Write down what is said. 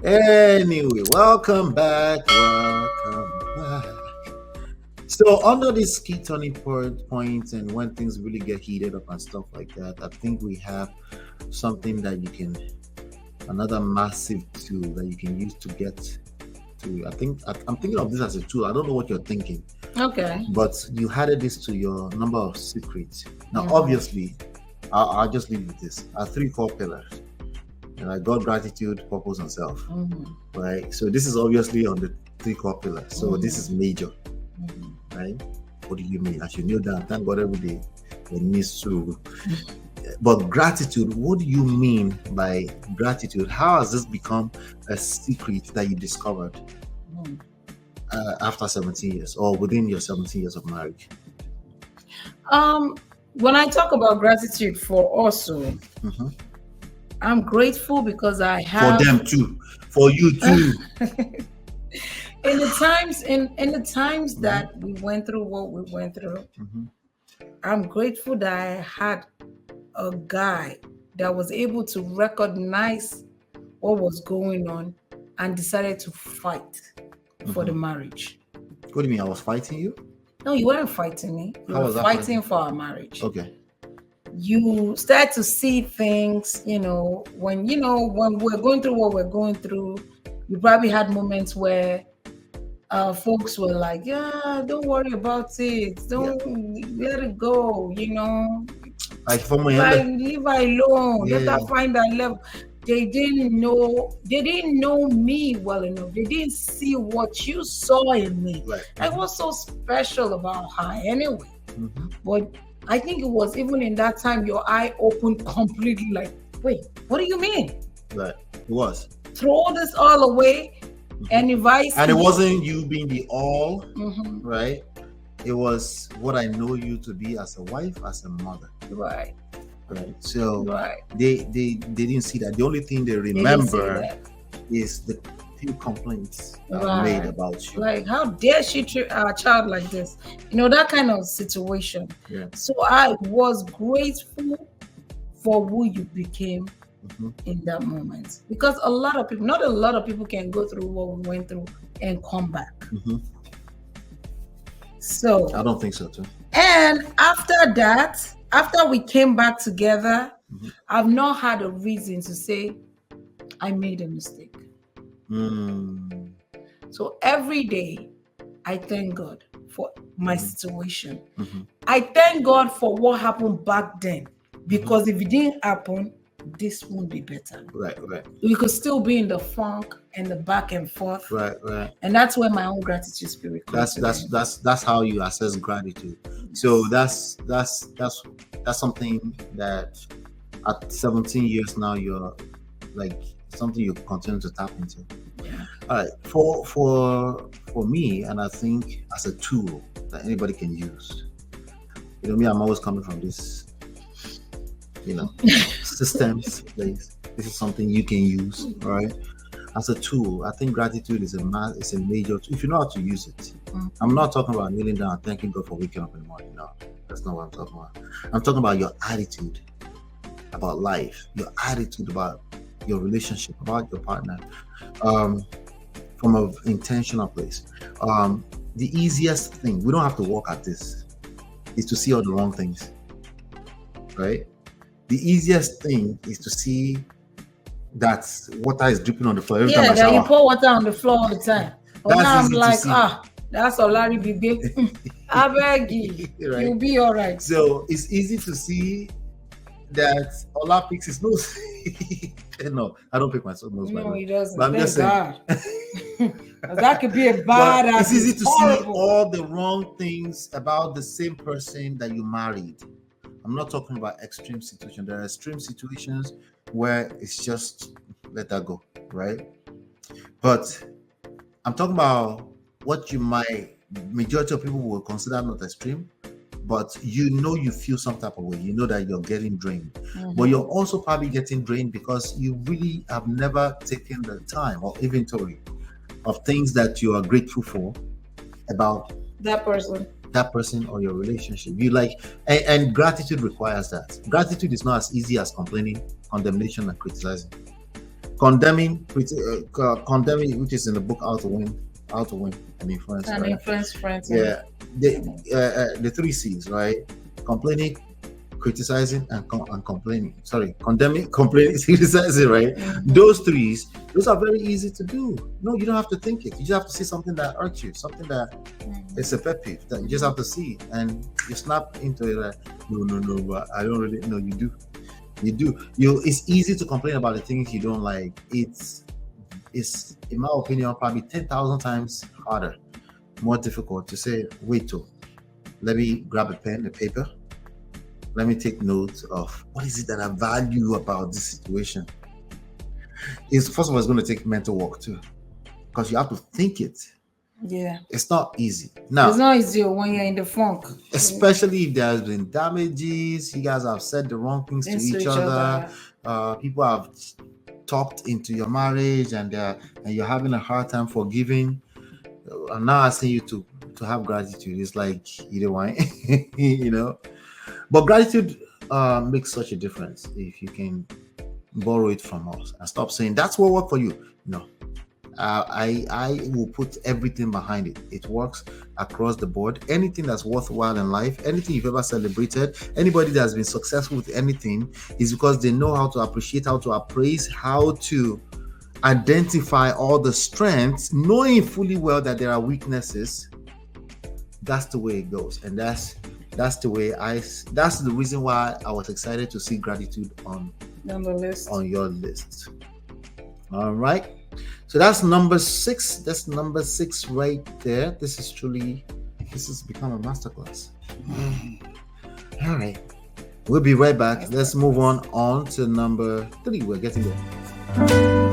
Anyway, welcome back. Welcome back. So, under this key turning point, and when things really get heated up and stuff like that, I think we have something that you can, another massive tool that you can use to get to. I'm thinking of this as a tool. I don't know what you're thinking, Okay. but you added this to your number of secrets. Now, Mhm. obviously, I'll just leave with this. Our three core pillars. God, gratitude, purpose, and self. Mhm. Right. So this is obviously on the three core pillars. So this is major. Mhm. Right. What do you mean? As you kneel down, thank God every day. It needs to. But gratitude, what do you mean by gratitude? How has this become a secret that you discovered Mhm. after 17 years or within your 17 years of marriage? When I talk about gratitude for also, Mhm. I'm grateful because I For have them too, for you too. in the times that we went through what we went through. Mhm. I'm grateful that I had a guy that was able to recognize what was going on and decided to fight for the marriage. What do you mean? I was fighting you? No, you weren't fighting me. You How were was that fighting fighting? for our marriage. Okay. You start to see things, when we're going through what we're going through, you probably had moments where folks were like, yeah, don't worry about it. Don't let it go, Like for my leave her alone. Let Yeah. her find her level. They didn't know me well enough. They didn't see what you saw in me. Right. Like, what's so special about her anyway? Mhm. But I think it was even in that time your eye opened completely, like, wait, what do you mean? Right. It was. Throw this all away, and if I see And it wasn't you being the all, Mhm. right? It was what I know you to be as a wife, as a mother. Right. Right. So Right. they didn't see that. The only thing they They didn't see remember that. is the few complaints that were made Right. about you. Like, how dare she treat our child like this? That kind of situation. Yeah. So I was grateful for who you became Mhm. in that moment. Because not a lot of people can go through what we went through and come back. Mhm. So I don't think so too. And after that, after we came back together, Mhm. I've not had a reason to say I made a mistake. Mm. So every day, I thank God for my Mhm. situation. Mhm. I thank God for what happened back then, because if it didn't happen, this won't be better. Right. Right. We could still be in the funk and the back and forth. Right. Right. And that's where my own gratitude spirit comes That's how you assess gratitude. So that's something that at 17 years now you're like something you continue to tap into. Yeah. All right, for me, and I think as a tool that anybody can use. Me, I'm always coming from this, systems place. This is something you can use, all right? As a tool, I think gratitude is a major tool if you know how to use it. I'm not talking about kneeling down and thanking God for waking up in the morning. No, that's not what I'm talking about. I'm talking about your attitude about life, your attitude about your relationship, about your partner, from an intentional place. The easiest thing, we don't have to work at this, is to see all the wrong things, right? The easiest thing is to see that water is dripping on the floor every time I that you shower. pour water on the floor all the time. But That's now I'm easy to like, see. that's Olari Bibe. I beg you, Right? you'll be all right. So it's easy to see that Ola picks his nose. No, I don't pick my nose. No, he doesn't. But I'm just saying. God. That could be a bad But habit. it's easy to horrible. see all the wrong things about the same person that you married. I'm not talking about extreme situations. There are extreme situations where it's just let that go, right? But I'm talking about what majority of people will consider not extreme, but you feel some type of way. You know that you're getting drained. But you're also probably getting drained because you really have never taken the time or inventory of things that you are grateful for about that person or your relationship. And gratitude requires that. Gratitude is not as easy as complaining, condemnation, and criticizing. condemning, which is in the book How to Win and Influence, And right? influence friends. Yeah, the three C's, right? Complaining, criticizing, and complaining. Sorry, condemning, complaining, criticizing, right? Those are very easy to do. No, you don't have to think it. You just have to see something that irks you, something that it's a pet peeve that you just have to see, and you snap into it. Like, no, but I don't really. No, you do. It's easy to complain about the things you don't like. It's in my opinion probably 10,000 times harder, more difficult to say, wait till let me grab a pen, a paper, let me take notes of what is it that I value about this situation. It's first of all, it's going to take mental work too, because you have to think it. Yeah. It's not easy. Now, It's not easy when you're in the funk. especially if there's been damages, you guys have said the wrong things to each other. People have talked into your marriage, and you're having a hard time forgiving. I'm now asking you to have gratitude. It's like either one, you know. But gratitude makes such a difference if you can borrow it from us and stop saying that's what worked for you. No, I will put everything behind it. It works across the board. Anything that's worthwhile in life, anything you've ever celebrated, anybody that's been successful with anything is because they know how to appreciate, how to appraise, how to identify all the strengths, knowing fully well that there are weaknesses. That's the way it goes, and that's the way that's the reason why I was excited to see gratitude on the list, on your list. All right, so that's number 6. That's number 6 right there. This has become a masterclass. All right, we'll be right back. Let's move on to number 3. We're getting there.